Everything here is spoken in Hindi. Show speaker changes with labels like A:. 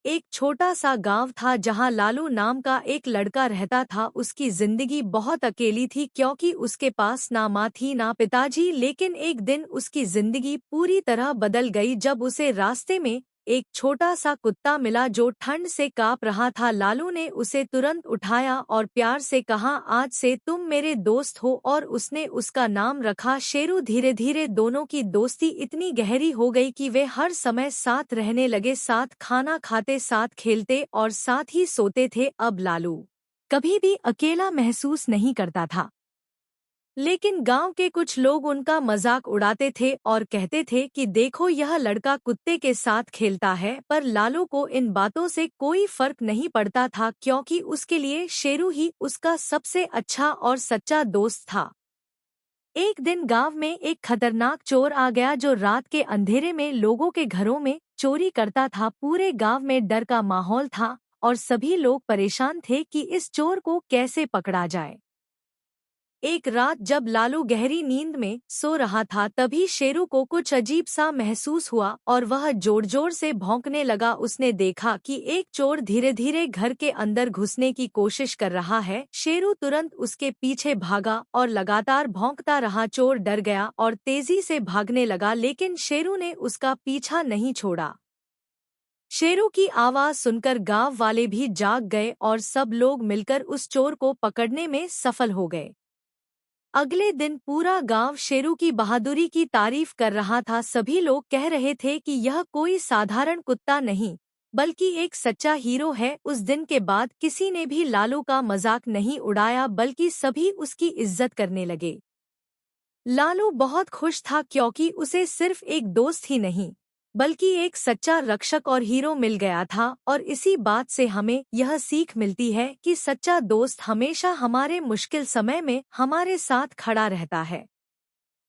A: एक छोटा सा गांव था जहां लालू नाम का एक लड़का रहता था। उसकी जिंदगी बहुत अकेली थी क्योंकि उसके पास ना माँ थी ना पिताजी। लेकिन एक दिन उसकी जिंदगी पूरी तरह बदल गई जब उसे रास्ते में एक छोटा सा कुत्ता मिला जो ठंड से कांप रहा था। लालू ने उसे तुरंत उठाया और प्यार से कहा, आज से तुम मेरे दोस्त हो, और उसने उसका नाम रखा शेरू। धीरे धीरे दोनों की दोस्ती इतनी गहरी हो गई कि वे हर समय साथ रहने लगे, साथ खाना खाते, साथ खेलते और साथ ही सोते थे। अब लालू कभी भी अकेला महसूस नहीं करता था। लेकिन गांव के कुछ लोग उनका मजाक उड़ाते थे और कहते थे कि देखो, यह लड़का कुत्ते के साथ खेलता है। पर लालू को इन बातों से कोई फर्क नहीं पड़ता था क्योंकि उसके लिए शेरू ही उसका सबसे अच्छा और सच्चा दोस्त था। एक दिन गांव में एक खतरनाक चोर आ गया जो रात के अंधेरे में लोगों के घरों में चोरी करता था। पूरे गांव में डर का माहौल था और सभी लोग परेशान थे कि इस चोर को कैसे पकड़ा जाए। एक रात जब लालू गहरी नींद में सो रहा था तभी शेरू को कुछ अजीब सा महसूस हुआ और वह जोर जोर से भौंकने लगा। उसने देखा कि एक चोर धीरे धीरे घर के अंदर घुसने की कोशिश कर रहा है। शेरू तुरंत उसके पीछे भागा और लगातार भौंकता रहा। चोर डर गया और तेजी से भागने लगा, लेकिन शेरू ने उसका पीछा नहीं छोड़ा। शेरू की आवाज सुनकर गांव वाले भी जाग गए और सब लोग मिलकर उस चोर को पकड़ने में सफल हो गए। अगले दिन पूरा गांव शेरू की बहादुरी की तारीफ कर रहा था। सभी लोग कह रहे थे कि यह कोई साधारण कुत्ता नहीं बल्कि एक सच्चा हीरो है। उस दिन के बाद किसी ने भी लालू का मजाक नहीं उड़ाया बल्कि सभी उसकी इज्जत करने लगे। लालू बहुत खुश था क्योंकि उसे सिर्फ एक दोस्त ही नहीं बल्कि एक सच्चा रक्षक और हीरो मिल गया था। और इसी बात से हमें यह सीख मिलती है कि सच्चा दोस्त हमेशा हमारे मुश्किल समय में हमारे साथ खड़ा रहता है।